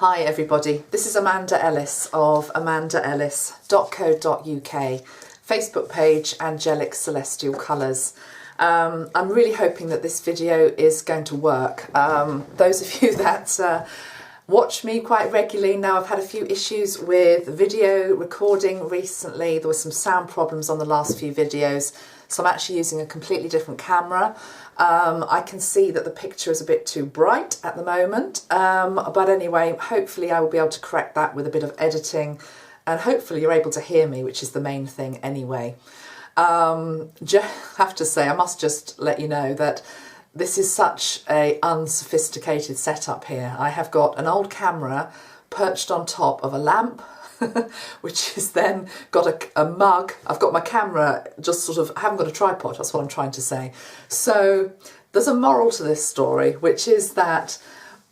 Hi everybody, this is Amanda Ellis of amandaellis.co.uk, Facebook page Angelic Celestial Colours. I'm really hoping that this video is going to work. Those of you that watch me quite regularly know I've had a few issues with video recording recently. There were some sound problems on the last few videos, so I'm actually using a completely different camera. I can see that the picture is a bit too bright at the moment, but anyway, hopefully I will be able to correct that with a bit of editing, and hopefully you're able to hear me, which is the main thing anyway. Have to say, I must just let you know that this is such a unsophisticated setup here. I have got an old camera perched on top of a lamp, which is then got a mug. I've got my camera just sort of, I haven't got a tripod, that's what I'm trying to say. So there's a moral to this story, which is that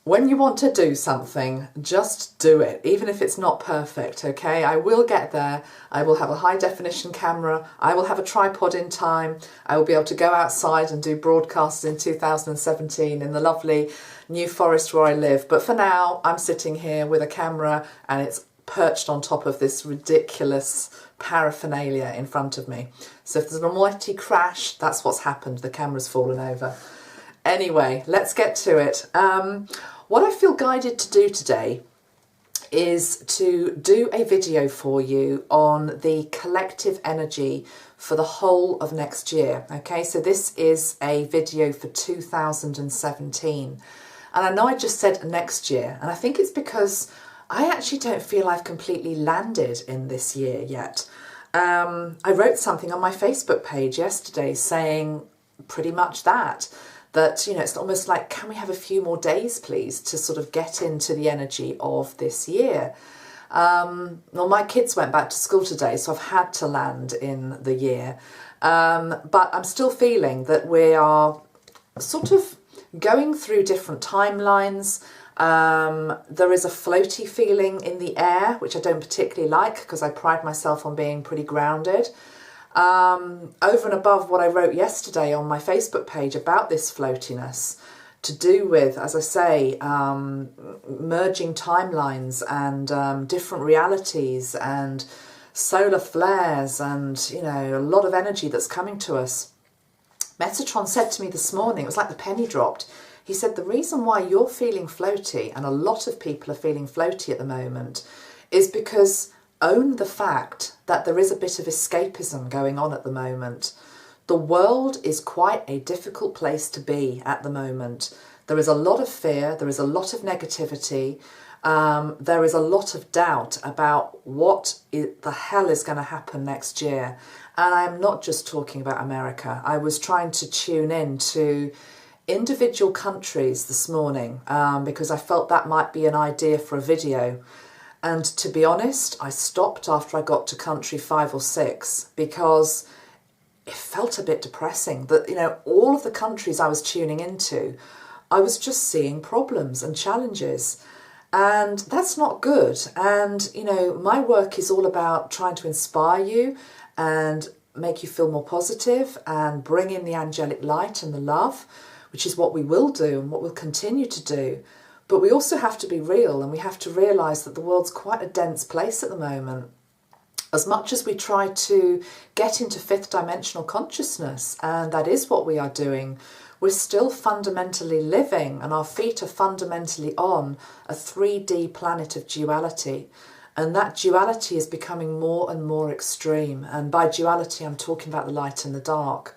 when you want to do something, just do it, even if it's not perfect, okay? I will get there. I will have a high definition camera. I will have a tripod in time. I will be able to go outside and do broadcasts in 2017 in the lovely New Forest where I live. But for now, I'm sitting here with a camera and it's perched on top of this ridiculous paraphernalia in front of me. So if there's an almighty crash, that's what's happened. The camera's fallen over. Anyway, let's get to it. What I feel guided to do today is to do a video for you on the collective energy for the whole of next year. Okay, so this is a video for 2017. And I know I just said next year, and I think it's because I actually don't feel I've completely landed in this year yet. I wrote something on my Facebook page yesterday saying pretty much that, you know, it's almost like, can we have a few more days, please, to sort of get into the energy of this year? Well, my kids went back to school today, so I've had to land in the year. But I'm still feeling that we are sort of going through different timelines. There is a floaty feeling in the air, which I don't particularly like because I pride myself on being pretty grounded. Over and above what I wrote yesterday on my Facebook page about this floatiness, to do with, as I say, merging timelines and different realities and solar flares and, you know, a lot of energy that's coming to us. Metatron said to me this morning, it was like the penny dropped. He said, the reason why you're feeling floaty, and a lot of people are feeling floaty at the moment, is because own the fact that there is a bit of escapism going on at the moment. The world is quite a difficult place to be at the moment. There is a lot of fear, there is a lot of negativity, there is a lot of doubt about what the hell is going to happen next year. And I'm not just talking about America. I was trying to tune in to individual countries this morning because I felt that might be an idea for a video. And to be honest, I stopped after I got to country 5 or 6 because it felt a bit depressing that, you know, all of the countries I was tuning into, I was just seeing problems and challenges. And that's not good. And, you know, my work is all about trying to inspire you and make you feel more positive and bring in the angelic light and the love, which is what we will do and what we'll continue to do. But we also have to be real, and we have to realise that the world's quite a dense place at the moment. As much as we try to get into 5th dimensional consciousness, and that is what we are doing, we're still fundamentally living, and our feet are fundamentally on a 3D planet of duality. And that duality is becoming more and more extreme. And by duality, I'm talking about the light and the dark.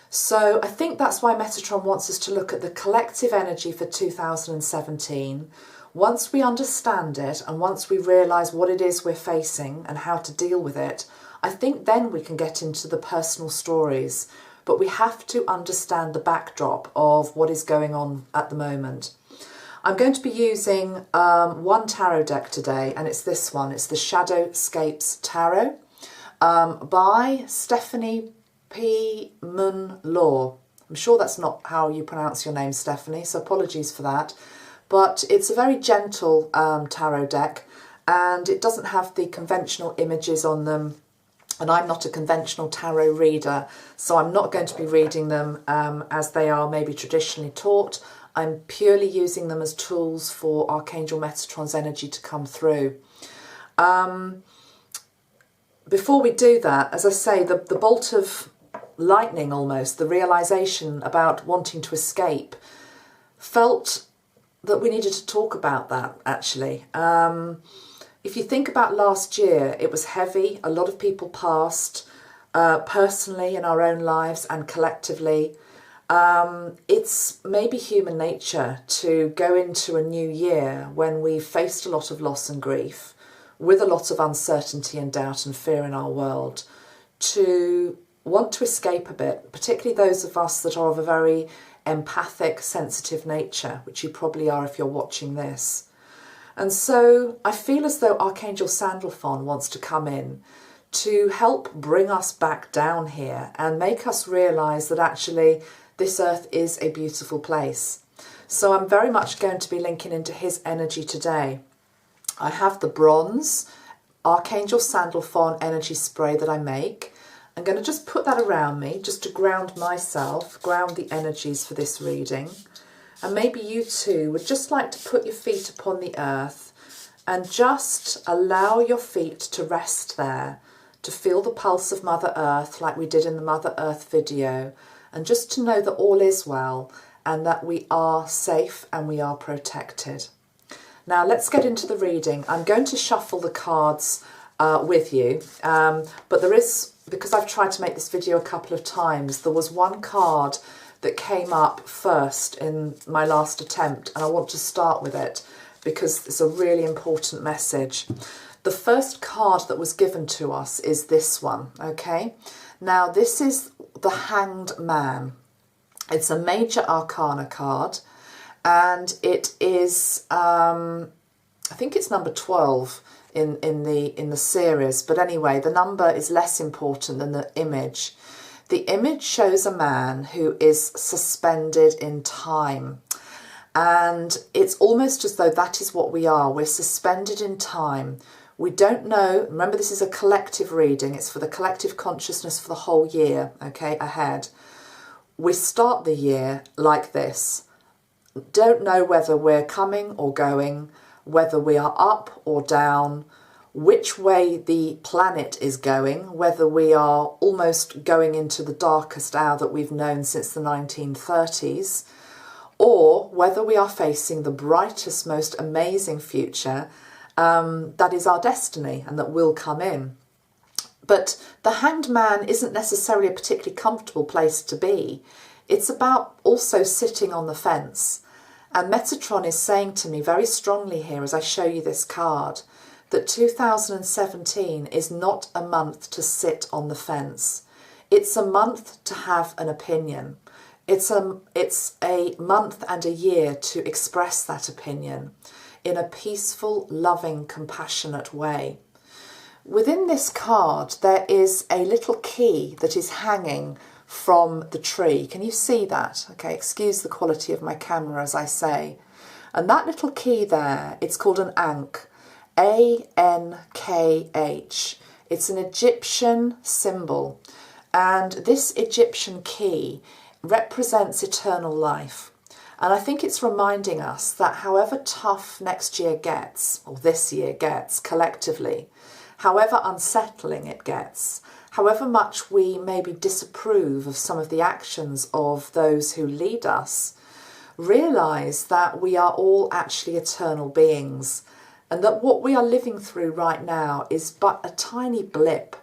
So I think that's why Metatron wants us to look at the collective energy for 2017. Once we understand it and once we realise what it is we're facing and how to deal with it, I think then we can get into the personal stories. But we have to understand the backdrop of what is going on at the moment. I'm going to be using one tarot deck today, and it's this one. It's the Shadowscapes Tarot by Stephanie P. Mun Law. I'm sure that's not how you pronounce your name, Stephanie, so apologies for that. But it's a very gentle tarot deck, and it doesn't have the conventional images on them. And I'm not a conventional tarot reader, so I'm not going to be reading them as they are maybe traditionally taught. I'm purely using them as tools for Archangel Metatron's energy to come through. Before we do that, as I say, the bolt of lightning almost, the realisation about wanting to escape, felt that we needed to talk about that actually. If you think about last year, it was heavy. A lot of people passed, personally in our own lives and collectively. It's maybe human nature to go into a new year when we've faced a lot of loss and grief, with a lot of uncertainty and doubt and fear in our world, to want to escape a bit, particularly those of us that are of a very empathic, sensitive nature, which you probably are if you're watching this. And so I feel as though Archangel Sandalphon wants to come in to help bring us back down here and make us realise that actually this earth is a beautiful place. So I'm very much going to be linking into his energy today. I have the bronze Archangel Sandalphon energy spray that I make. I'm going to just put that around me just to ground myself, ground the energies for this reading. And maybe you too would just like to put your feet upon the earth and just allow your feet to rest there, to feel the pulse of Mother Earth like we did in the Mother Earth video, and just to know that all is well and that we are safe and we are protected. Now let's get into the reading. I'm going to shuffle the cards with you, but there is, because I've tried to make this video a couple of times, there was one card that came up first in my last attempt, and I want to start with it because it's a really important message. The first card that was given to us is this one, okay? Now this is the Hanged Man. It's a major arcana card, and it is, I think it's number 12 in the series, but anyway, the number is less important than the image. The image shows a man who is suspended in time, and it's almost as though that is what we are. We're suspended in time. We don't know. Remember, this is a collective reading. It's for the collective consciousness for the whole year, okay, ahead. We start the year like this. Don't know whether we're coming or going, whether we are up or down, which way the planet is going, whether we are almost going into the darkest hour that we've known since the 1930s, or whether we are facing the brightest, most amazing future that is our destiny and that will come in. But the Hanged Man isn't necessarily a particularly comfortable place to be. It's about also sitting on the fence. And Metatron is saying to me very strongly here as I show you this card that 2017 is not a month to sit on the fence. It's a month to have an opinion. It's a month and a year to express that opinion in a peaceful, loving, compassionate way. Within this card, there is a little key that is hanging from the tree. Can you see that? Okay, excuse the quality of my camera as I say. And that little key there, it's called an Ankh, A-N-K-H. It's an Egyptian symbol. And this Egyptian key represents eternal life. And I think it's reminding us that however tough next year gets, or this year gets collectively, however unsettling it gets, however much we maybe disapprove of some of the actions of those who lead us, realise that we are all actually eternal beings, and that what we are living through right now is but a tiny blip,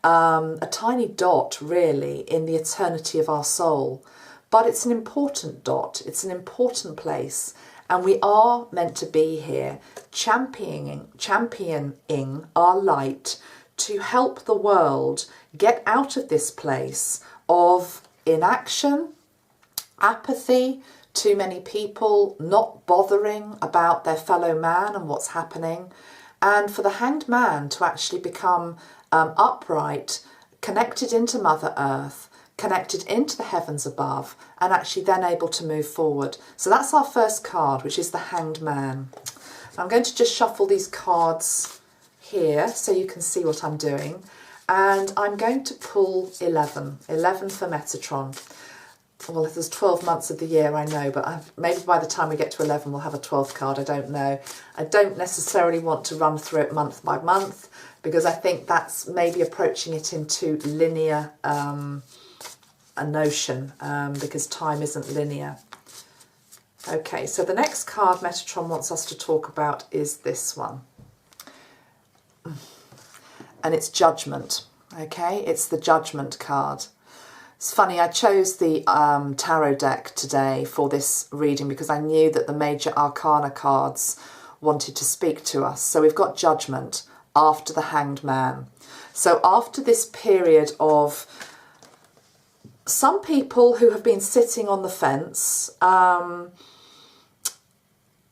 a tiny dot really in the eternity of our soul. But it's an important dot, it's an important place, and we are meant to be here championing our light to help the world get out of this place of inaction, apathy, too many people not bothering about their fellow man and what's happening, and for the Hanged Man to actually become upright, connected into Mother Earth, connected into the heavens above, and actually then able to move forward. So that's our first card, which is the Hanged Man. I'm going to just shuffle these cards here so you can see what I'm doing. And I'm going to pull 11 for Metatron. well, if there's 12 months of the year, I know, but maybe by the time we get to 11, we'll have a 12th card. I don't know. I don't necessarily want to run through it month by month, because I think that's maybe approaching it in too linear a notion, because time isn't linear. Okay, so the next card Metatron wants us to talk about is this one. And it's Judgment, okay? It's the Judgment card. It's funny, I chose the tarot deck today for this reading because I knew that the major arcana cards wanted to speak to us. So we've got Judgment after the Hanged Man. So after this period of some people who have been sitting on the fence,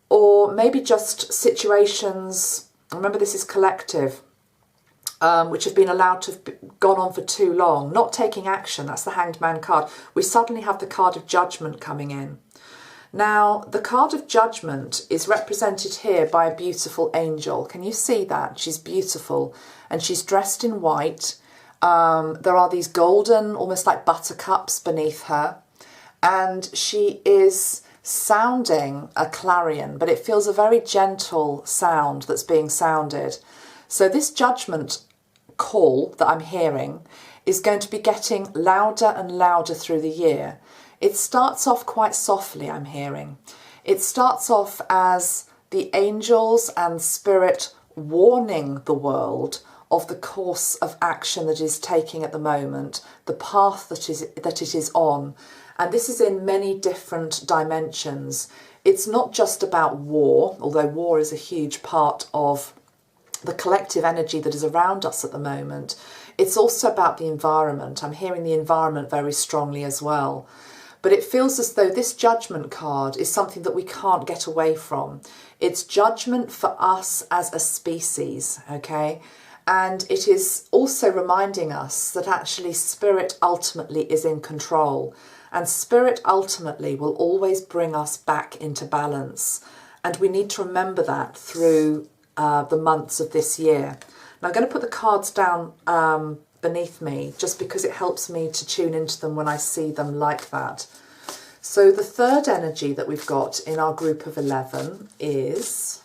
or maybe just situations, remember this is collective, which have been allowed to have gone on for too long, not taking action. That's the Hanged Man card. We suddenly have the card of Judgment coming in. Now, the card of Judgment is represented here by a beautiful angel. Can you see that? She's beautiful, and she's dressed in white. There are these golden, almost like buttercups beneath her, and she is sounding a clarion, but it feels a very gentle sound that's being sounded. So this Judgment call that I'm hearing is going to be getting louder and louder through the year. It starts off quite softly, I'm hearing. It starts off as the angels and spirit warning the world of the course of action that is taking at the moment, the path that it is on. And this is in many different dimensions. It's not just about war, although war is a huge part of the collective energy that is around us at the moment. It's also about the environment. I'm hearing the environment very strongly as well. But it feels as though this Judgment card is something that we can't get away from. It's judgment for us as a species, okay? And it is also reminding us that actually Spirit ultimately is in control. And Spirit ultimately will always bring us back into balance. And we need to remember that through the months of this year. Now I'm going to put the cards down beneath me just because it helps me to tune into them when I see them like that. So the third energy that we've got in our group of 11 is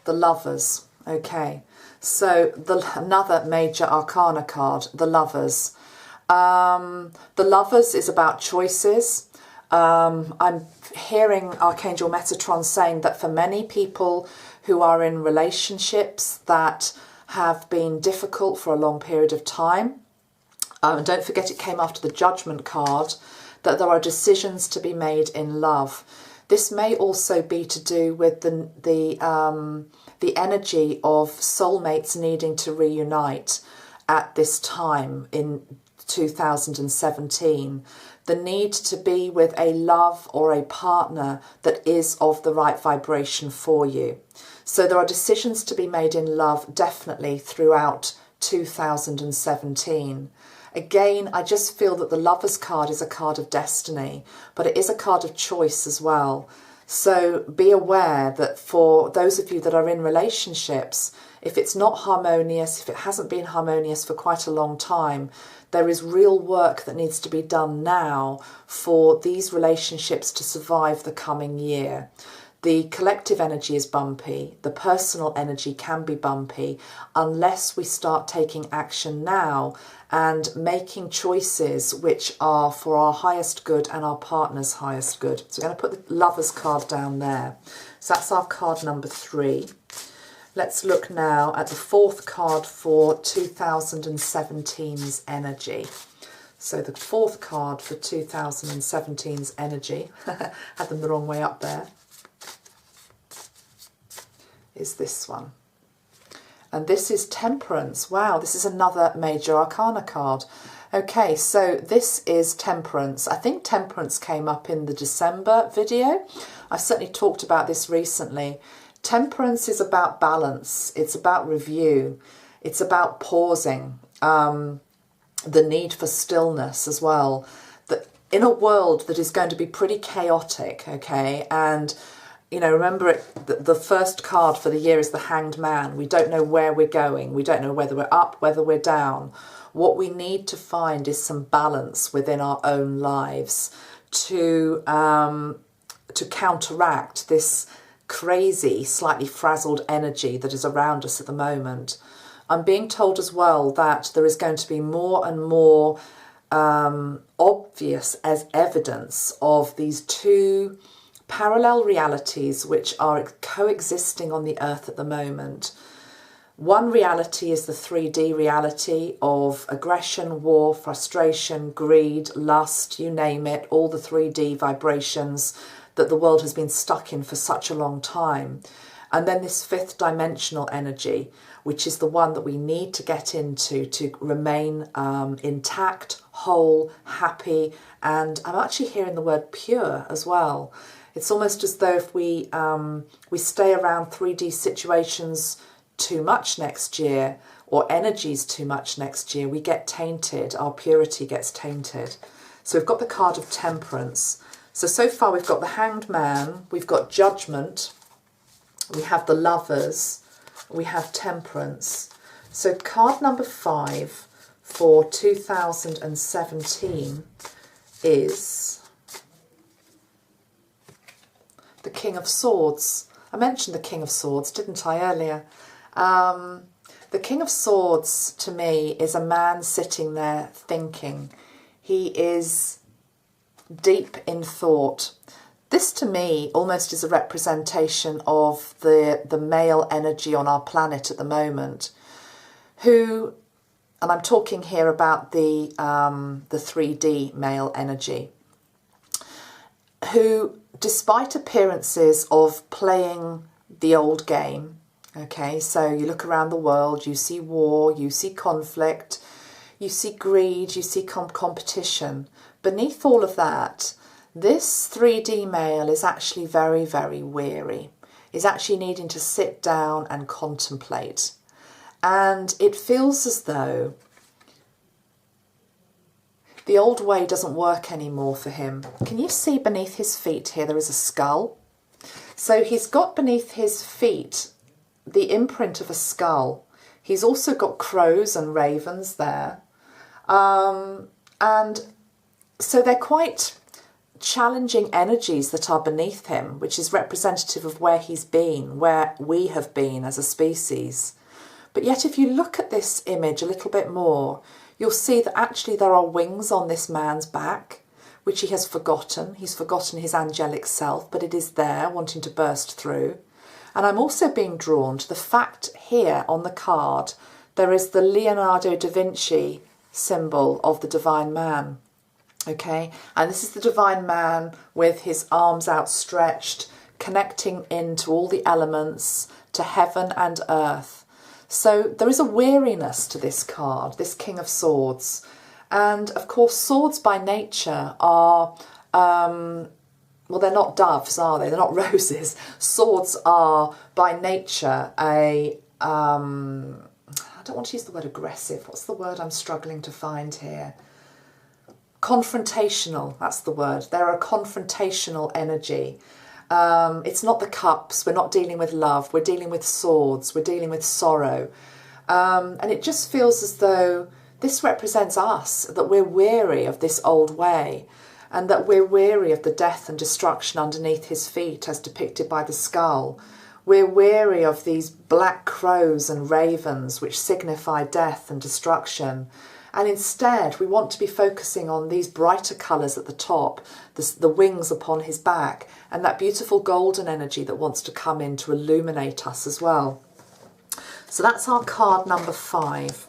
the Lovers. Okay, so another major arcana card, the Lovers. The Lovers is about choices. I'm hearing Archangel Metatron saying that for many people who are in relationships that have been difficult for a long period of time, and don't forget it came after the Judgment card, that there are decisions to be made in love. This may also be to do with the energy of soulmates needing to reunite at this time in 2017. The need to be with a love or a partner that is of the right vibration for you. So there are decisions to be made in love definitely throughout 2017. Again, I just feel that the Lovers card is a card of destiny, but it is a card of choice as well. So be aware that for those of you that are in relationships, if it's not harmonious, if it hasn't been harmonious for quite a long time, there is real work that needs to be done now for these relationships to survive the coming year. The collective energy is bumpy, the personal energy can be bumpy unless we start taking action now and making choices which are for our highest good and our partner's highest good. So we're going to put the Lovers card down there. So that's our card number 3. Let's look now at the 4th card for 2017's energy. So the 4th card for 2017's energy, had them the wrong way up there, is this one. And this is Temperance. Wow, this is another major arcana card. Okay, so this is Temperance. I think Temperance came up in the December video. I've certainly talked about this recently. Temperance is about balance. It's about review. It's about pausing. The need for stillness as well. That in a world that is going to be pretty chaotic, okay, and You know, remember the first card for the year is the Hanged Man. We don't know where we're going. We don't know whether we're up, whether we're down. What we need to find is some balance within our own lives to counteract this crazy, slightly frazzled energy that is around us at the moment. I'm being told as well that there is going to be more and more obvious as evidence of these two parallel realities which are coexisting on the earth at the moment. One reality is the 3D reality of aggression, war, frustration, greed, lust, you name it, all the 3D vibrations that the world has been stuck in for such a long time. And then this fifth dimensional energy, which is the one that we need to get into to remain intact, whole, happy, and I'm actually hearing the word pure as well. It's almost as though if we stay around 3D situations too much next year, or energies too much next year, we get tainted, our purity gets tainted. So we've got the card of Temperance. So far we've got the Hanged Man, we've got Judgment, we have the Lovers, we have Temperance. So card number 5 for 2017 is the King of Swords. I mentioned the King of Swords, didn't I, earlier? The King of Swords to me is a man sitting there thinking. He is deep in thought. This to me almost is a representation of the male energy on our planet at the moment, who, and I'm talking here about the 3D male energy, who, despite appearances of playing the old game, okay, so you look around the world, you see war, you see conflict, you see greed, you see competition. Beneath all of that, this 3D male is actually very, very weary. He's actually needing to sit down and contemplate. And it feels as though the old way doesn't work anymore for him. Can you see beneath his feet here there is a skull? So he's got beneath his feet the imprint of a skull. He's also got crows and ravens there. And so they're quite challenging energies that are beneath him, which is representative of where he's been, where we have been as a species. But yet if you look at this image a little bit more, you'll see that actually there are wings on this man's back, which he has forgotten. He's forgotten his angelic self, but it is there wanting to burst through. And I'm also being drawn to the fact here on the card, there is the Leonardo da Vinci symbol of the divine man. Okay, and this is the divine man with his arms outstretched, connecting into all the elements, to heaven and earth. So there is a weariness to this card, this King of Swords. And of course, swords by nature are, well, they're not doves, are they? They're not roses. Swords are by nature I don't want to use the word aggressive. What's the word I'm struggling to find here? Confrontational, that's the word. They're a confrontational energy. It's not the cups. We're not dealing with love. We're dealing with swords. We're dealing with sorrow. And it just feels as though this represents us, that we're weary of this old way and that we're weary of the death and destruction underneath his feet as depicted by the skull. We're weary of these black crows and ravens which signify death and destruction. And instead, we want to be focusing on these brighter colours at the top, the wings upon his back, and that beautiful golden energy that wants to come in to illuminate us as well. So that's our card number 5.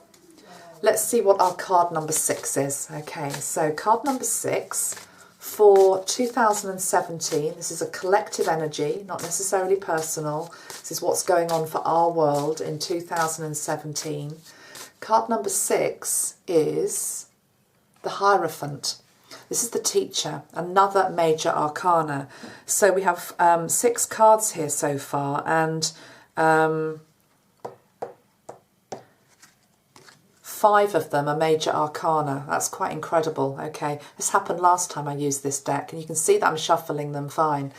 Let's see what our card number 6 is. Okay, so card number 6 for 2017. This is a collective energy, not necessarily personal. This is what's going on for our world in 2017. Card number 6 is the Hierophant. This is the teacher, another major arcana. So we have 6 cards here so far, and 5 of them are major arcana. That's quite incredible. Okay, this happened last time I used this deck, and you can see that I'm shuffling them fine.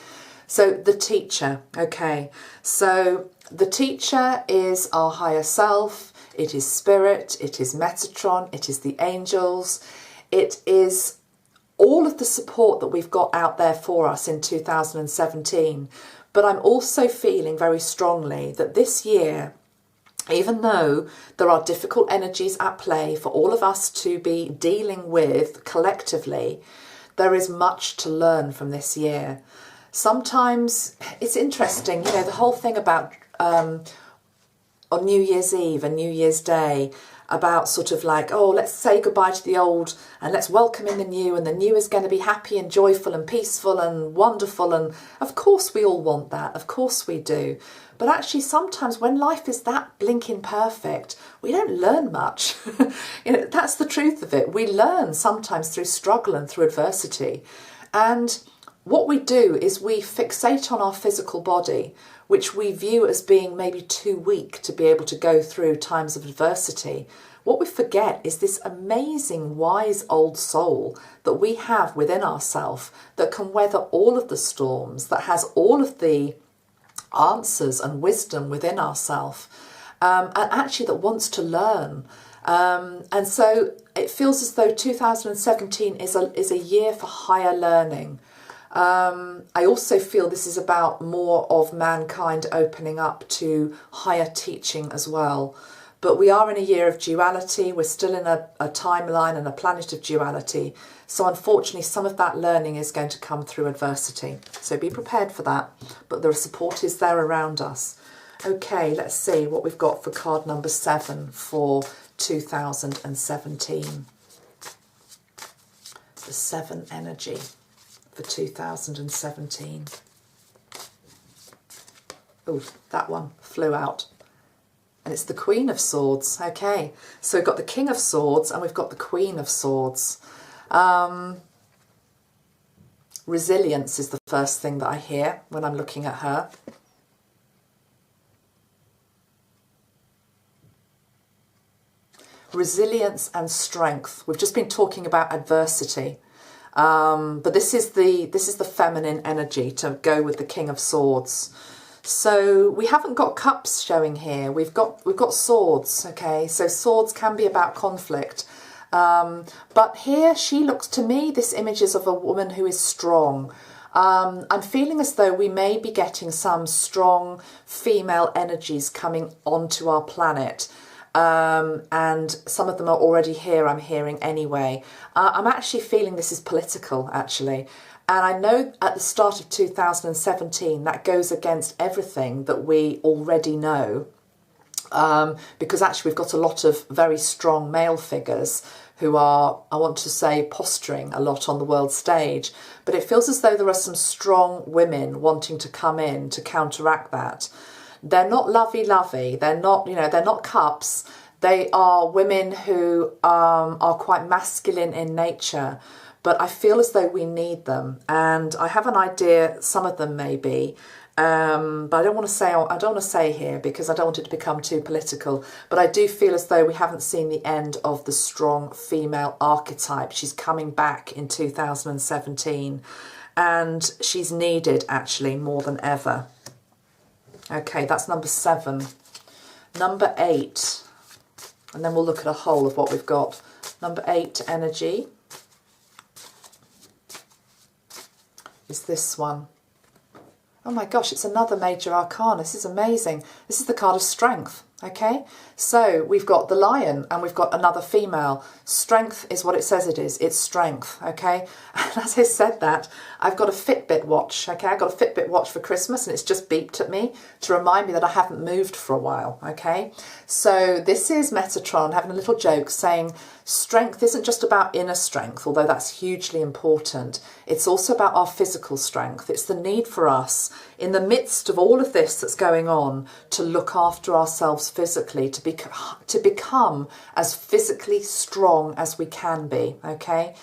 So the teacher, okay. So the teacher is our higher self. It is spirit. It is Metatron. It is the angels. It is all of the support that we've got out there for us in 2017. But I'm also feeling very strongly that this year, even though there are difficult energies at play for all of us to be dealing with collectively, there is much to learn from this year. Sometimes it's interesting, you know, the whole thing about on New Year's Eve and New Year's Day, about sort of like, oh, let's say goodbye to the old and let's welcome in the new, and the new is going to be happy and joyful and peaceful and wonderful. And of course we all want that, of course we do. But actually sometimes when life is that blinking perfect, we don't learn much. You know, that's the truth of it. We learn sometimes through struggle and through adversity. And what we do is we fixate on our physical body, which we view as being maybe too weak to be able to go through times of adversity. What we forget is this amazing, wise old soul that we have within ourselves that can weather all of the storms, that has all of the answers and wisdom within ourselves, and actually that wants to learn. And so it feels as though 2017 is a year for higher learning. I also feel this is about more of mankind opening up to higher teaching as well. But we are in a year of duality. We're still in a timeline and a planet of duality. So unfortunately, some of that learning is going to come through adversity. So be prepared for that. But the support is there around us. Okay, let's see what we've got for card number 7 for 2017. The 7 energy for 2017. Oh, that one flew out. And it's the Queen of Swords. Okay, so we've got the King of Swords and we've got the Queen of Swords. Resilience is the first thing that I hear when I'm looking at her. Resilience and strength. We've just been talking about adversity. But this is the feminine energy to go with the King of Swords. So we haven't got cups showing here. We've got swords. Okay, so swords can be about conflict. But here she looks, to me, this image is of a woman who is strong. I'm feeling as though we may be getting some strong female energies coming onto our planet. And some of them are already here, I'm hearing anyway. I'm actually feeling this is political, actually. And I know at the start of 2017, that goes against everything that we already know. Because actually we've got a lot of very strong male figures who are, I want to say, posturing a lot on the world stage. But it feels as though there are some strong women wanting to come in to counteract that. They're not lovey-lovey, they're not, you know, they're not cups. They are women who are quite masculine in nature, but I feel as though we need them. And I have an idea, some of them may be, but I don't want to say here because I don't want it to become too political. But I do feel as though we haven't seen the end of the strong female archetype. She's coming back in 2017, and she's needed actually more than ever. Okay, that's number 7. Number 8, and then we'll look at a whole of what we've got. Number 8 energy is this one. Oh my gosh, it's another major arcana. This is amazing. This is the card of strength. Okay, so we've got the lion and we've got another female. Strength is what it says it is. It's strength, okay? And as I said that, I've got a Fitbit watch, okay? I got a Fitbit watch for Christmas and it's just beeped at me to remind me that I haven't moved for a while, okay? So this is Metatron having a little joke saying strength isn't just about inner strength, although that's hugely important. It's also about our physical strength. It's the need for us, in the midst of all of this that's going on, to look after ourselves physically, to become as physically strong as we can be, okay?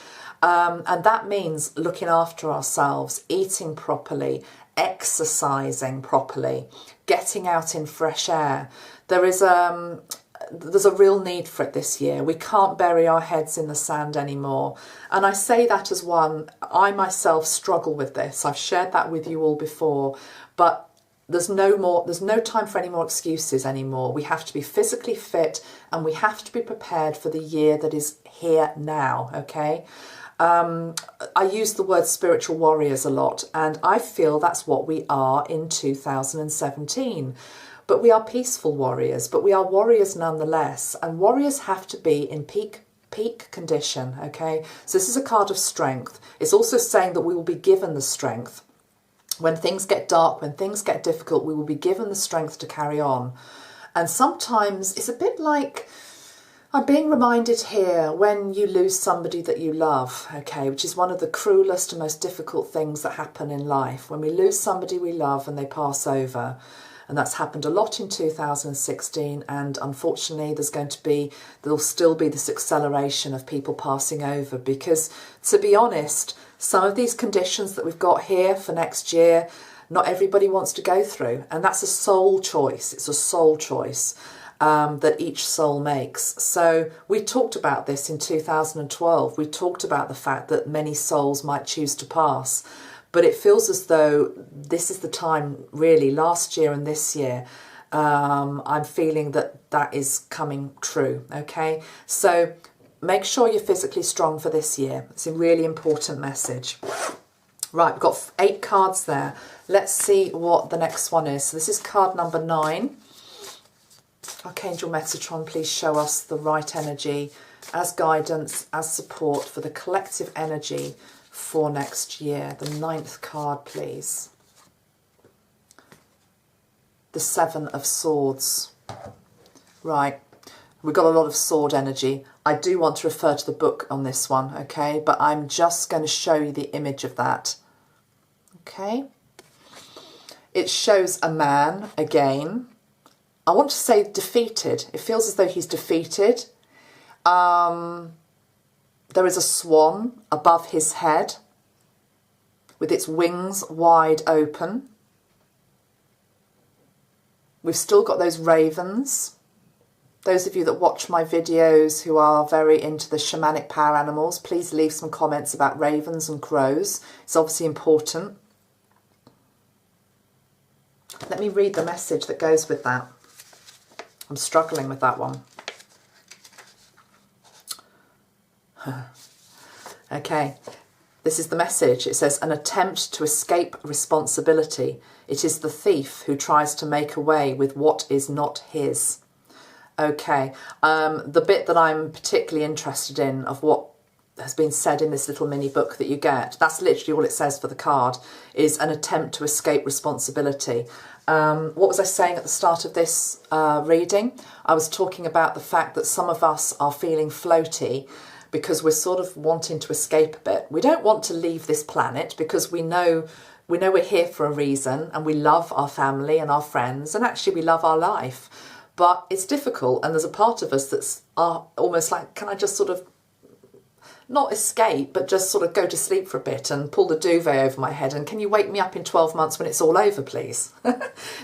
And that means looking after ourselves, eating properly, exercising properly, getting out in fresh air. There is there's a real need for it this year. We can't bury our heads in the sand anymore. And I say that as one, I myself struggle with this. I've shared that with you all before, but there's no time for any more excuses anymore. We have to be physically fit and we have to be prepared for the year that is here now, okay? I use the word spiritual warriors a lot, and I feel that's what we are in 2017. But we are peaceful warriors, but we are warriors nonetheless, and warriors have to be in peak condition, okay? So this is a card of strength. It's also saying that we will be given the strength. When things get dark, when things get difficult, we will be given the strength to carry on. And sometimes it's a bit like, I'm being reminded here, when you lose somebody that you love, okay, which is one of the cruelest and most difficult things that happen in life. When we lose somebody we love and they pass over. And that's happened a lot in 2016, and unfortunately there'll still be this acceleration of people passing over, because, to be honest, some of these conditions that we've got here for next year, not everybody wants to go through, and that's a soul choice. It's a soul choice that each soul makes. So we talked about this in 2012. We talked about the fact that many souls might choose to pass. But it feels as though this is the time, really, last year and this year, I'm feeling that is coming true, okay? So make sure you're physically strong for this year. It's a really important message. Right, we've got 8 cards there. Let's see what the next one is. So this is card number 9. Archangel Metatron, please show us the right energy as guidance, as support for the collective energy for next year. The 9th card, please. The 7 of Swords. Right, we've got a lot of sword energy. I do want to refer to the book on this one, okay? But I'm just going to show you the image of that, okay? It shows a man, again. I want to say defeated. It feels as though he's defeated. There is a swan above his head with its wings wide open. We've still got those ravens. Those of you that watch my videos who are very into the shamanic power animals, please leave some comments about ravens and crows. It's obviously important. Let me read the message that goes with that. I'm struggling with that one. Okay, this is the message. It says, an attempt to escape responsibility. It is the thief who tries to make away with what is not his. Okay, the bit that I'm particularly interested in of what has been said in this little mini book that you get, that's literally all it says for the card, is an attempt to escape responsibility. What was I saying at the start of this reading? I was talking about the fact that some of us are feeling floaty because we're sort of wanting to escape a bit. We don't want to leave this planet because we know we're here for a reason, and we love our family and our friends, and actually we love our life. But it's difficult, and there's a part of us that's almost like, can I just sort of not escape, but just sort of go to sleep for a bit and pull the duvet over my head, and can you wake me up in 12 months when it's all over, please?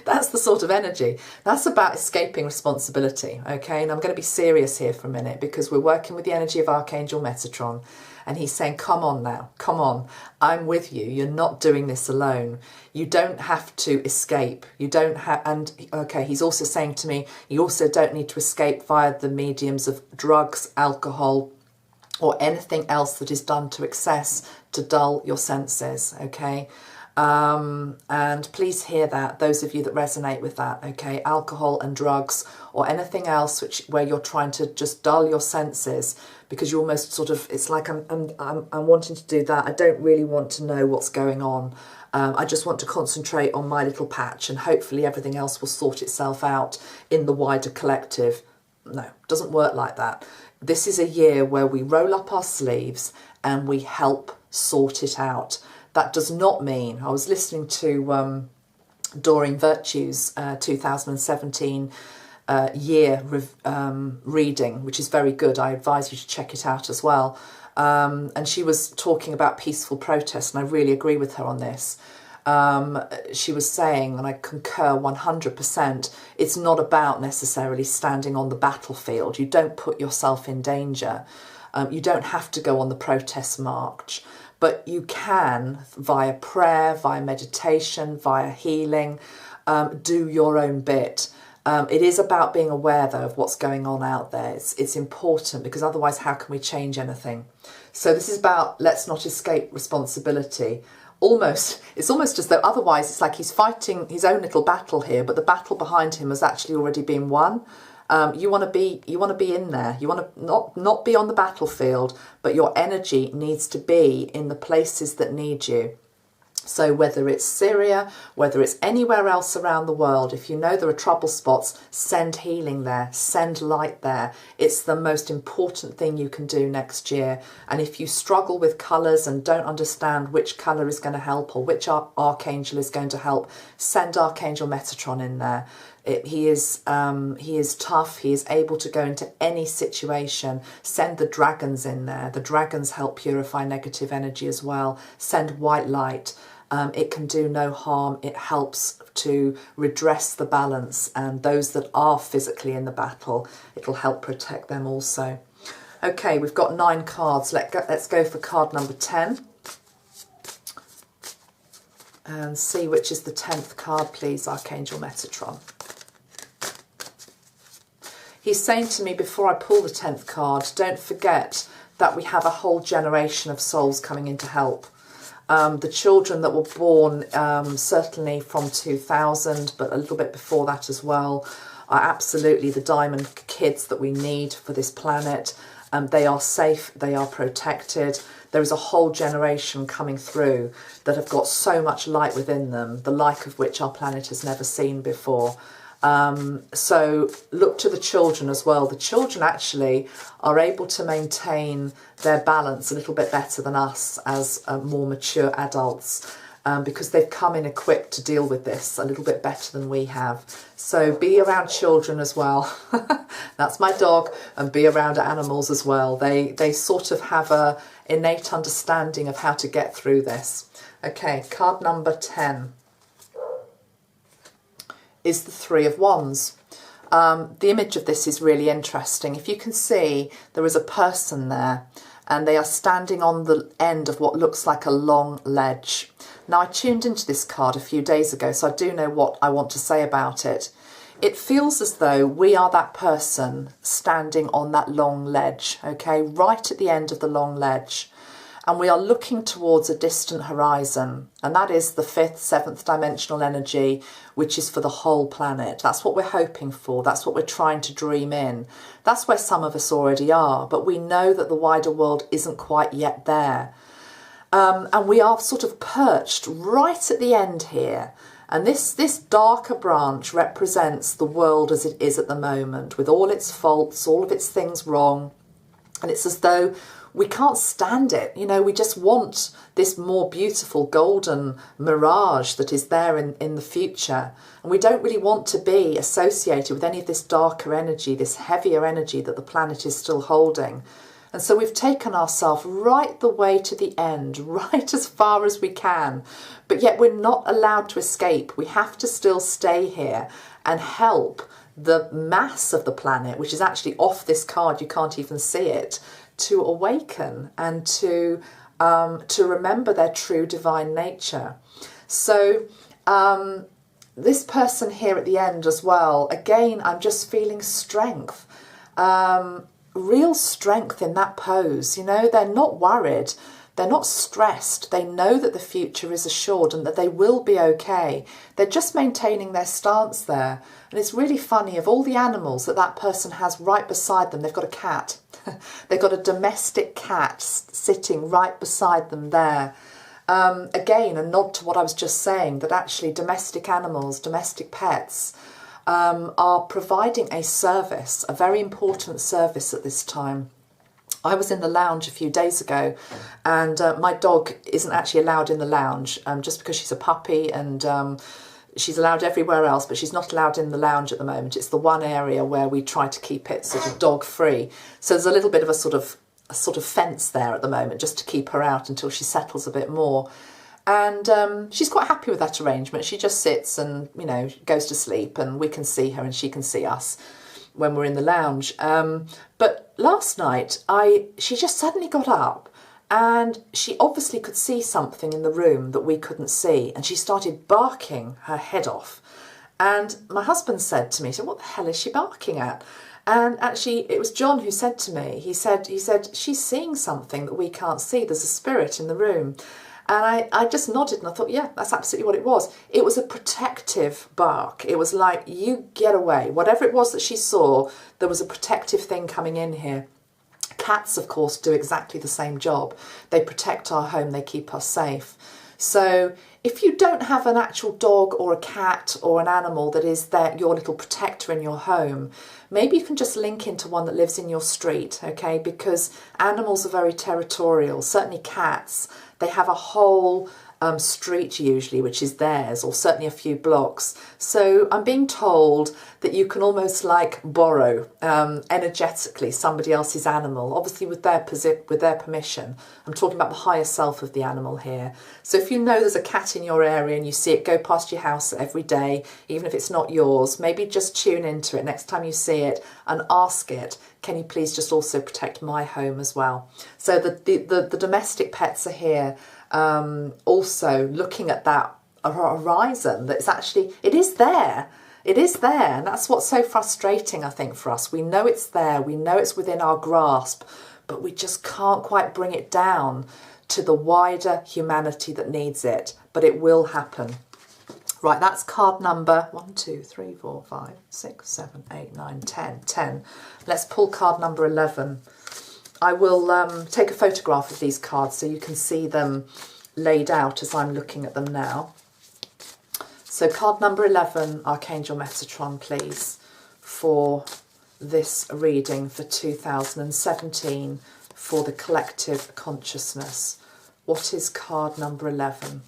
That's the sort of energy. That's about escaping responsibility, okay? And I'm going to be serious here for a minute, because we're working with the energy of Archangel Metatron, and he's saying, come on now, come on, I'm with you. You're not doing this alone. You don't have to escape. You don't have, and okay, he's also saying to me, you also don't need to escape via the mediums of drugs, alcohol, or anything else that is done to excess to dull your senses, okay? And please hear that, those of you that resonate with that, okay? Alcohol and drugs, or anything else where you're trying to just dull your senses, because you almost sort of, it's like I'm wanting to do that. I don't really want to know what's going on. I just want to concentrate on my little patch, and hopefully everything else will sort itself out in the wider collective. No, it doesn't work like that. This is a year where we roll up our sleeves and we help sort it out. That does not mean, I was listening to Doreen Virtue's 2017 year reading, which is very good. I advise you to check it out as well. And she was talking about peaceful protest, and I really agree with her on this. she was saying, and I concur 100%, it's not about necessarily standing on the battlefield. You don't put yourself in danger. You don't have to go on the protest march, but you can, via prayer, via meditation, via healing, do your own bit. It is about being aware, though, of what's going on out there. It's important, because otherwise how can we change anything? So this is about let's not escape responsibility. It's almost as though otherwise it's like he's fighting his own little battle here, but the battle behind him has actually already been won. You want to be in there. You want to not be on the battlefield, but your energy needs to be in the places that need you. So whether it's Syria, whether it's anywhere else around the world, if you know there are trouble spots, send healing there, send light there. It's the most important thing you can do next year. And if you struggle with colours and don't understand which colour is going to help or which archangel is going to help, send Archangel Metatron in there. He is tough. He is able to go into any situation. Send the dragons in there. The dragons help purify negative energy as well. Send white light. It can do no harm. It helps to redress the balance, and those that are physically in the battle, it'll help protect them also. Okay, we've got 9 cards. Let's go for card number 10. And see which is the 10th card, please, Archangel Metatron. He's saying to me before I pull the 10th card, don't forget that we have a whole generation of souls coming in to help. The children that were born, certainly from 2000, but a little bit before that as well, are absolutely the diamond kids that we need for this planet. They are safe, they are protected. There is a whole generation coming through that have got so much light within them, the like of which our planet has never seen before. So look to the children as well. The children actually are able to maintain their balance a little bit better than us as more mature adults, because they've come in equipped to deal with this a little bit better than we have. So be around children as well. That's my dog. And be around animals as well. They sort of have a innate understanding of how to get through this. Okay, card number 10 is the 3 of Wands. The image of this is really interesting. If you can see, there is a person there, and they are standing on the end of what looks like a long ledge. Now, I tuned into this card a few days ago, so I do know what I want to say about it. It feels as though we are that person standing on that long ledge, okay, right at the end of the long ledge. And we are looking towards a distant horizon, and that is the 5th, 7th dimensional energy, which is for the whole planet. That's what we're hoping for. That's what we're trying to dream in. That's where some of us already are, but we know that the wider world isn't quite yet there. And we are sort of perched right at the end here. And this darker branch represents the world as it is at the moment, with all its faults, all of its things wrong. And it's as though we can't stand it. You know, we just want this more beautiful golden mirage that is there in the future. And we don't really want to be associated with any of this darker energy, this heavier energy that the planet is still holding. And so we've taken ourselves right the way to the end, right as far as we can. But yet we're not allowed to escape. We have to still stay here and help the mass of the planet, which is actually off this card, you can't even see it, to awaken and to remember their true divine nature. So this person here at the end as well, again, I'm just feeling strength, real strength in that pose. You know, they're not worried, they're not stressed, they know that the future is assured and that they will be okay. They're just maintaining their stance there. And it's really funny, of all the animals that person has right beside them, they've got a cat. They've got a domestic cat sitting right beside them there. Again, a nod to what I was just saying, that actually domestic animals, domestic pets, are providing a service, a very important service at this time. I was in the lounge a few days ago, and my dog isn't actually allowed in the lounge just because she's a puppy, and she's allowed everywhere else, but she's not allowed in the lounge at the moment. It's the one area where we try to keep it sort of dog free. So there's a little bit of a sort of fence there at the moment, just to keep her out until she settles a bit more. And she's quite happy with that arrangement. She just sits and, you know, goes to sleep, and we can see her and she can see us when we're in the lounge. But last night, she just suddenly got up, and she obviously could see something in the room that we couldn't see, and she started barking her head off. And my husband said to me, so what the hell is she barking at? And actually, it was John who said to me, he said, she's seeing something that we can't see. There's a spirit in the room. And I just nodded and I thought, yeah, that's absolutely what it was. It was a protective bark. It was like, you get away. Whatever it was that she saw, there was a protective thing coming in here. Cats, of course, do exactly the same job. They protect our home. They keep us safe. So if you don't have an actual dog or a cat or an animal that is your little protector in your home, maybe you can just link into one that lives in your street, okay? Because animals are very territorial. Certainly cats, they have a whole street usually, which is theirs, or certainly a few blocks. So I'm being told that you can almost like borrow energetically somebody else's animal, obviously with their permission. I'm talking about the higher self of the animal here. So if you know there's a cat in your area and you see it go past your house every day, even if it's not yours, maybe just tune into it next time you see it and ask it, can you please just also protect my home as well? So the domestic pets are here. Also looking at that horizon, that's actually, it is there, and that's what's so frustrating, I think, for us. We know it's there, we know it's within our grasp, but we just can't quite bring it down to the wider humanity that needs it, but it will happen. Right, that's card number 1, 2, 3, 4, 5, 6, 7, 8, 9, 10. Let's pull card number 11. I will take a photograph of these cards so you can see them laid out as I'm looking at them now. So card number 11, Archangel Metatron, please, for this reading for 2017 for the collective consciousness. What is card number 11?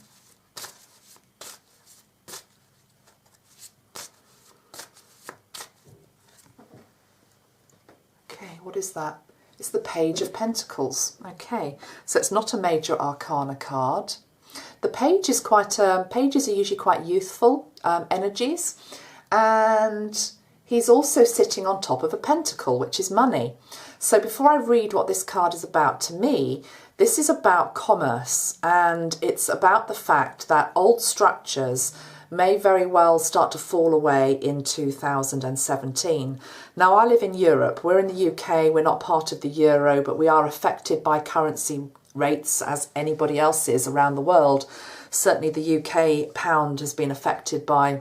Okay, what is that? It's the Page of Pentacles. Okay, so it's not a major arcana card. The page is pages are usually quite youthful energies, and he's also sitting on top of a pentacle, which is money. So before I read what this card is about, to me, this is about commerce, and it's about the fact that old structures may very well start to fall away in 2017. Now, I live in Europe. We're in the UK. We're not part of the euro, but we are affected by currency rates as anybody else is around the world. Certainly the UK pound has been affected by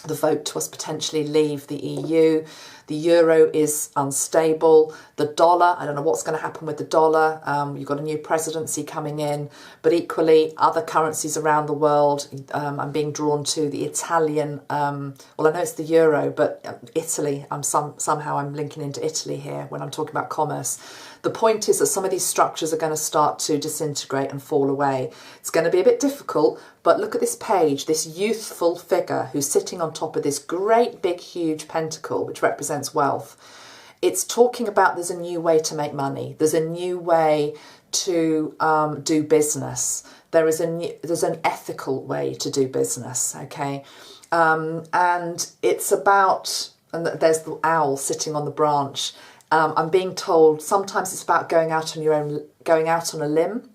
the vote to us potentially leave the EU. The euro is unstable. The dollar, I don't know what's going to happen with the dollar. You've got a new presidency coming in, but equally other currencies around the world. I'm being drawn to the Italian, well, I know it's the euro, but Italy, somehow I'm linking into Italy here when I'm talking about commerce. The point is that some of these structures are going to start to disintegrate and fall away. It's going to be a bit difficult, but look at this page, this youthful figure who's sitting on top of this great big huge pentacle, which represents wealth. It's talking about there's a new way to make money. There's a new way to do business. There's an ethical way to do business, okay? And it's about, and there's the owl sitting on the branch. I'm being told sometimes it's about going out on a limb,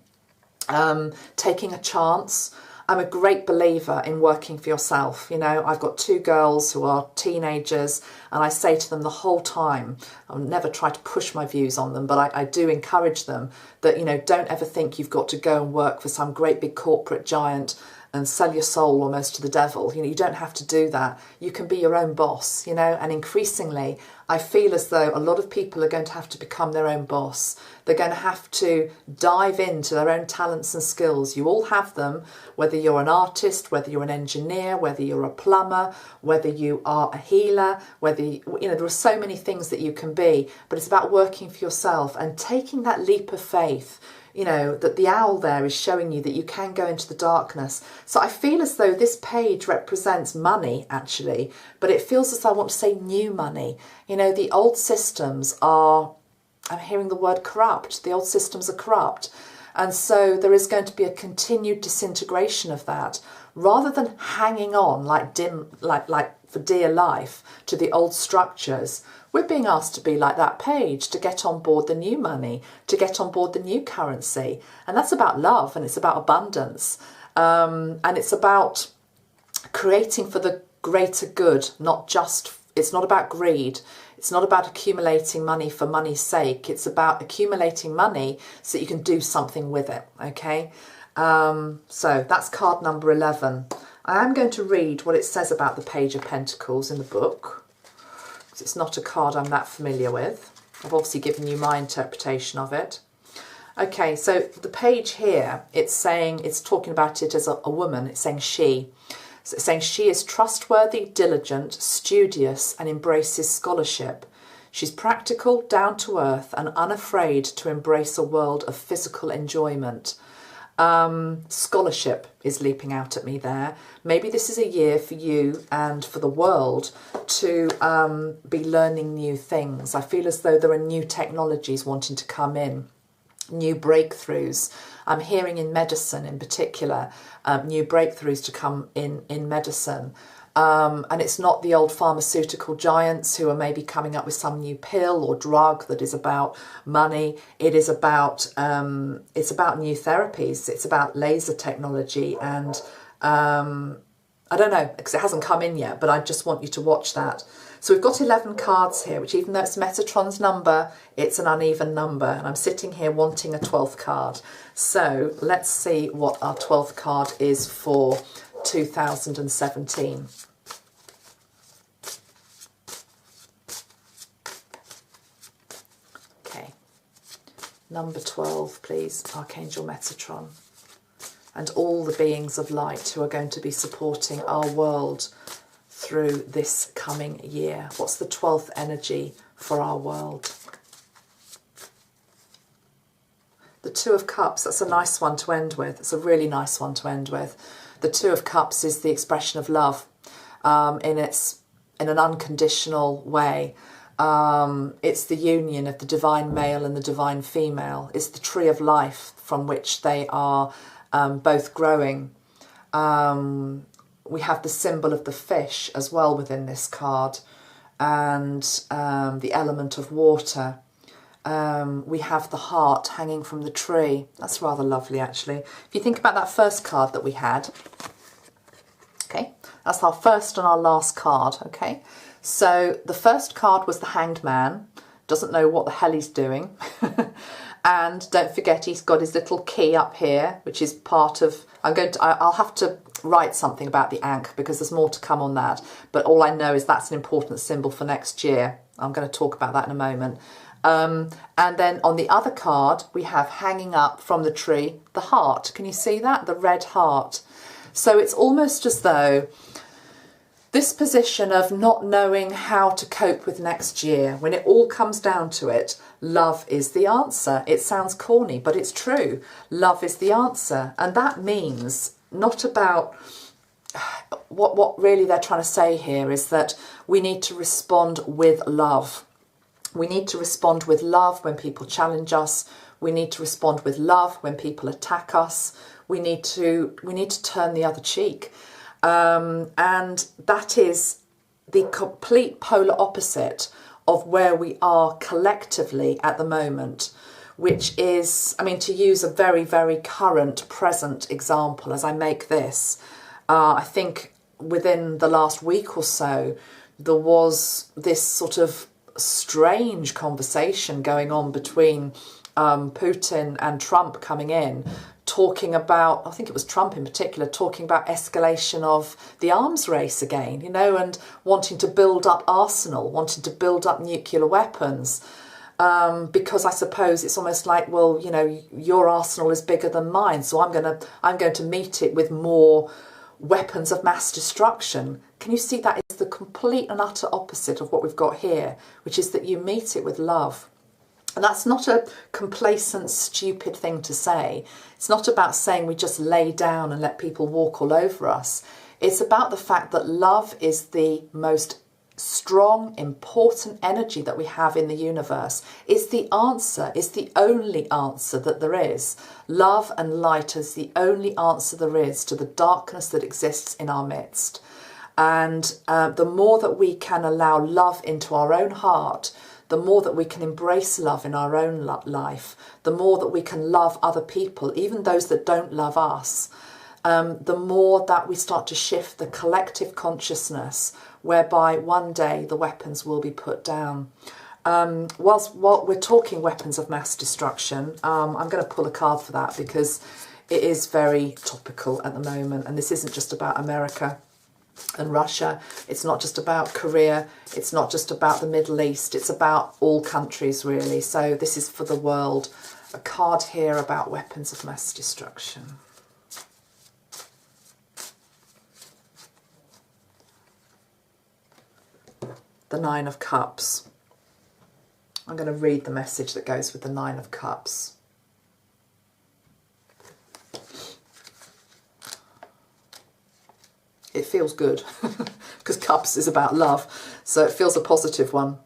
taking a chance. I'm a great believer in working for yourself. You know, I've got 2 girls who are teenagers, and I say to them the whole time, I'll never try to push my views on them, but I do encourage them that, you know, don't ever think you've got to go and work for some great big corporate giant and sell your soul almost to the devil. You know, you don't have to do that. You can be your own boss, you know, and increasingly I feel as though a lot of people are going to have to become their own boss. They're going to have to dive into their own talents and skills. You all have them, whether you're an artist, whether you're an engineer, whether you're a plumber, whether you are a healer, whether, you know, there are so many things that you can be, but it's about working for yourself and taking that leap of faith. You know, that the owl there is showing you that you can go into the darkness. So I feel as though this page represents money, actually, but it feels as though I want to say new money. You know, the old systems are, I'm hearing the word corrupt. The old systems are corrupt. And so there is going to be a continued disintegration of that, rather than hanging on like for dear life to the old structures. We're being asked to be like that page, to get on board the new money, to get on board the new currency. And that's about love, and it's about abundance. And it's about creating for the greater good, it's not about greed. It's not about accumulating money for money's sake. It's about accumulating money so that you can do something with it, okay? So that's card number 11. I am going to read what it says about the Page of Pentacles in the book, because it's not a card I'm that familiar with. I've obviously given you my interpretation of it. Okay, so the page here, it's talking about it as a woman. It's saying she. So it's saying she is trustworthy, diligent, studious, and embraces scholarship. She's practical, down to earth, and unafraid to embrace a world of physical enjoyment. Scholarship is leaping out at me there. Maybe this is a year for you and for the world to be learning new things. I feel as though there are new technologies wanting to come in, new breakthroughs. I'm hearing in medicine in particular, new breakthroughs to come in medicine. And it's not the old pharmaceutical giants who are maybe coming up with some new pill or drug that is about money. It is about new therapies. It's about laser technology, and I don't know, because it hasn't come in yet, but I just want you to watch that. So we've got 11 cards here, which, even though it's Metatron's number, it's an uneven number, and I'm sitting here wanting a 12th card. So let's see what our 12th card is for 2017. Okay, number 12, please, Archangel Metatron, and all the beings of light who are going to be supporting our world through this coming year. What's the 12th energy for our world? The Two of Cups, that's a nice one to end with. It's a really nice one to end with. The Two of Cups is the expression of love in an unconditional way. It's the union of the divine male and the divine female. It's the tree of life from which they are both growing. We have the symbol of the fish as well within this card, and the element of water. We have the heart hanging from the tree. That's rather lovely, actually. If you think about that first card that we had, okay, that's our first and our last card, okay? So the first card was the Hanged Man, doesn't know what the hell he's doing. And don't forget, he's got his little key up here, which is part of, I'll have to write something about the Ankh, because there's more to come on that. But all I know is that's an important symbol for next year. I'm going to talk about that in a moment. And then on the other card, we have hanging up from the tree, the heart. Can you see that? The red heart. So it's almost as though this position of not knowing how to cope with next year, when it all comes down to it, love is the answer. It sounds corny, but it's true. Love is the answer. And that means not about what really they're trying to say here is that we need to respond with love. We need to respond with love when people challenge us. We need to respond with love when people attack us. We need to turn the other cheek. And that is the complete polar opposite of where we are collectively at the moment, which is, I mean, to use a very, very current, present example as I make this, I think within the last week or so, there was this sort of strange conversation going on between Putin and Trump coming in, talking about, I think it was Trump in particular, talking about escalation of the arms race again, you know, and wanting to build up arsenal, wanting to build up nuclear weapons. Because I suppose it's almost like, well, you know, your arsenal is bigger than mine, so I'm going to meet it with more weapons of mass destruction. Can you see that is the complete and utter opposite of what we've got here, which is that you meet it with love. And that's not a complacent, stupid thing to say. It's not about saying we just lay down and let people walk all over us. It's about the fact that love is the most strong, important energy that we have in the universe is the answer, is the only answer that there is. Love and light is the only answer there is to the darkness that exists in our midst. And the more that we can allow love into our own heart, the more that we can embrace love in our own life, the more that we can love other people, even those that don't love us, the more that we start to shift the collective consciousness, whereby one day the weapons will be put down. While we're talking weapons of mass destruction, I'm going to pull a card for that because it is very topical at the moment, and this isn't just about America and Russia, it's not just about Korea, it's not just about the Middle East, it's about all countries really. So this is for the world. A card here about weapons of mass destruction. The Nine of Cups. I'm going to read the message that goes with the Nine of Cups. It feels good because cups is about love, so it feels a positive one.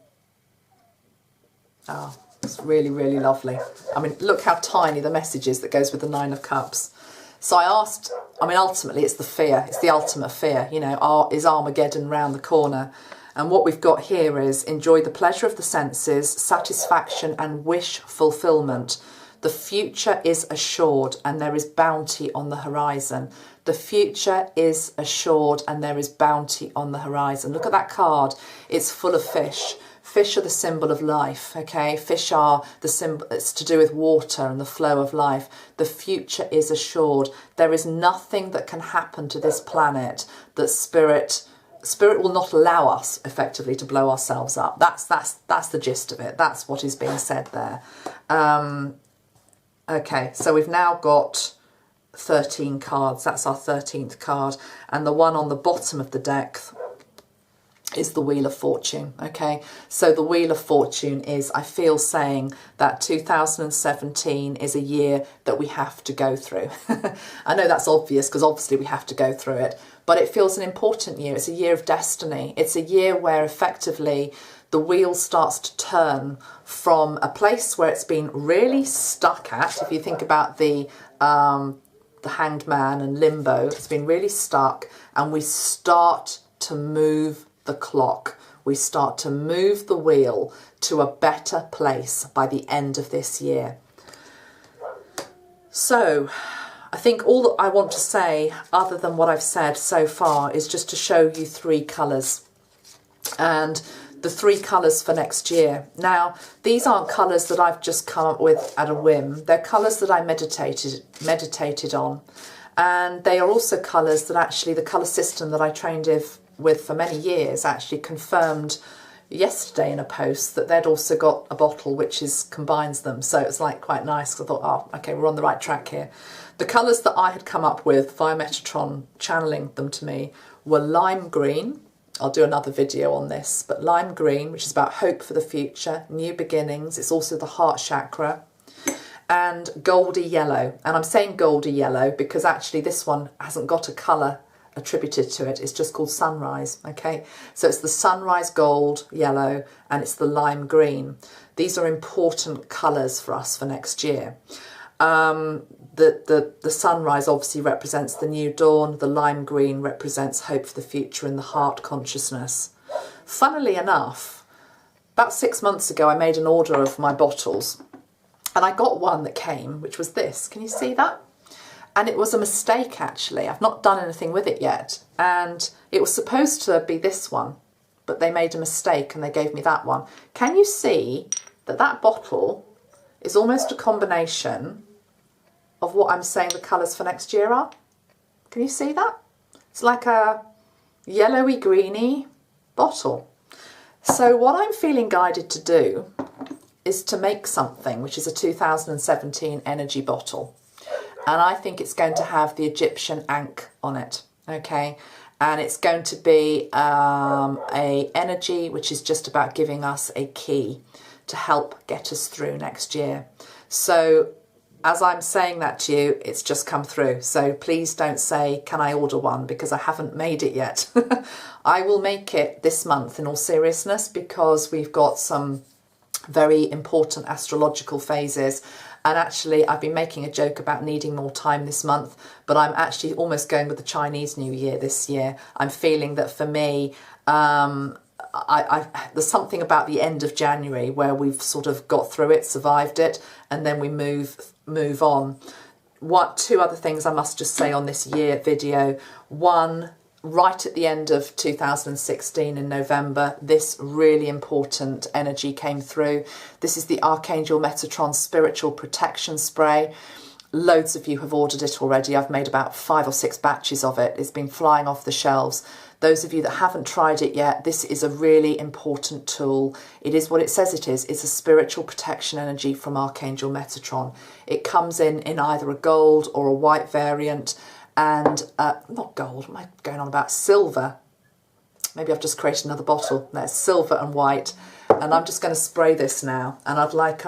Oh, it's really, really lovely. I mean, look how tiny the message is that goes with the Nine of Cups. So I asked, I mean, ultimately it's the fear, it's the ultimate fear, you know, is Armageddon round the corner? And what we've got here is enjoy the pleasure of the senses, satisfaction and wish fulfillment. The future is assured and there is bounty on the horizon. The future is assured and there is bounty on the horizon. Look at that card. It's full of fish. Fish are the symbol of life, okay? Fish are the symbol, it's to do with water and the flow of life. The future is assured. There is nothing that can happen to this planet that Spirit will not allow us effectively to blow ourselves up. That's the gist of it. That's what is being said there. Okay, so we've now got 13 cards. That's our 13th card. And the one on the bottom of the deck is the Wheel of Fortune. Okay, so the Wheel of Fortune is, I feel, saying that 2017 is a year that we have to go through. I know that's obvious because obviously we have to go through it, but it feels an important year. It's a year of destiny. It's a year where effectively the wheel starts to turn from a place where it's been really stuck at. If you think about the Hanged Man and Limbo, it's been really stuck, and we start to move the clock. We start to move the wheel to a better place by the end of this year. So I think all that I want to say, other than what I've said so far, is just to show you three colours. And the three colours for next year. Now, these aren't colours that I've just come up with at a whim. They're colours that I meditated on. And they are also colours that actually the colour system that I trained with for many years actually confirmed yesterday in a post that they'd also got a bottle which combines them. So it's like quite nice, because I thought, oh, okay, we're on the right track here. The colours that I had come up with via Metatron channeling them to me were lime green. I'll do another video on this, but lime green, which is about hope for the future, new beginnings. It's also the heart chakra. And goldy yellow. And I'm saying goldy yellow because actually this one hasn't got a colour attributed to it. It's just called sunrise, okay? So it's the sunrise gold yellow and it's the lime green. These are important colours for us for next year. The sunrise obviously represents the new dawn. The lime green represents hope for the future and the heart consciousness. Funnily enough, about 6 months ago, I made an order of my bottles, and I got one that came, which was this. Can you see that? And it was a mistake, actually. I've not done anything with it yet. And it was supposed to be this one, but they made a mistake and they gave me that one. Can you see that that bottle is almost a combination of what I'm saying the colours for next year are? Can you see that? It's like a yellowy greeny bottle. So what I'm feeling guided to do is to make something which is a 2017 energy bottle. And I think it's going to have the Egyptian ankh on it, okay? And it's going to be a energy which is just about giving us a key to help get us through next year. So as I'm saying that to you, it's just come through. So please don't say, can I order one? Because I haven't made it yet. I will make it this month in all seriousness, because we've got some very important astrological phases. And actually, I've been making a joke about needing more time this month, but I'm actually almost going with the Chinese New Year this year. I'm feeling that for me, there's something about the end of January where we've sort of got through it, survived it, and then we move on. Two other things I must just say on this year video. One, right at the end of 2016 in November, this really important energy came through. This is the Archangel Metatron Spiritual Protection Spray. Loads of you have ordered it already. I've made about 5 or 6 batches of it. It's been flying off the shelves. Those of you that haven't tried it yet, this is a really important tool. It is what it says it is. It's a spiritual protection energy from Archangel Metatron. It comes in either a gold or a white variant, and not gold, what am I going on about? Silver. Maybe I've just created another bottle. There's silver and white. And I'm just going to spray this now. And I'd like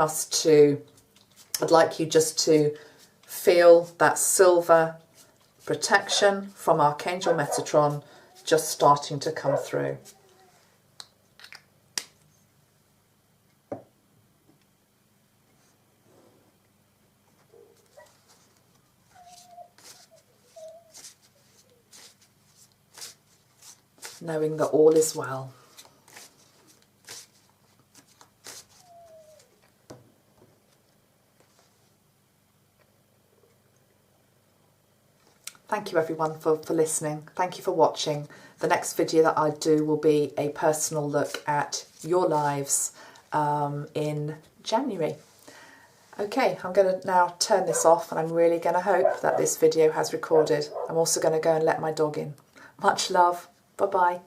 you just to feel that silver protection from Archangel Metatron just starting to come through. Knowing that all is well. Thank you everyone for listening. Thank you for watching. The next video that I do will be a personal look at your lives in January. Okay, I'm going to now turn this off, and I'm really going to hope that this video has recorded. I'm also going to go and let my dog in. Much love. Bye-bye.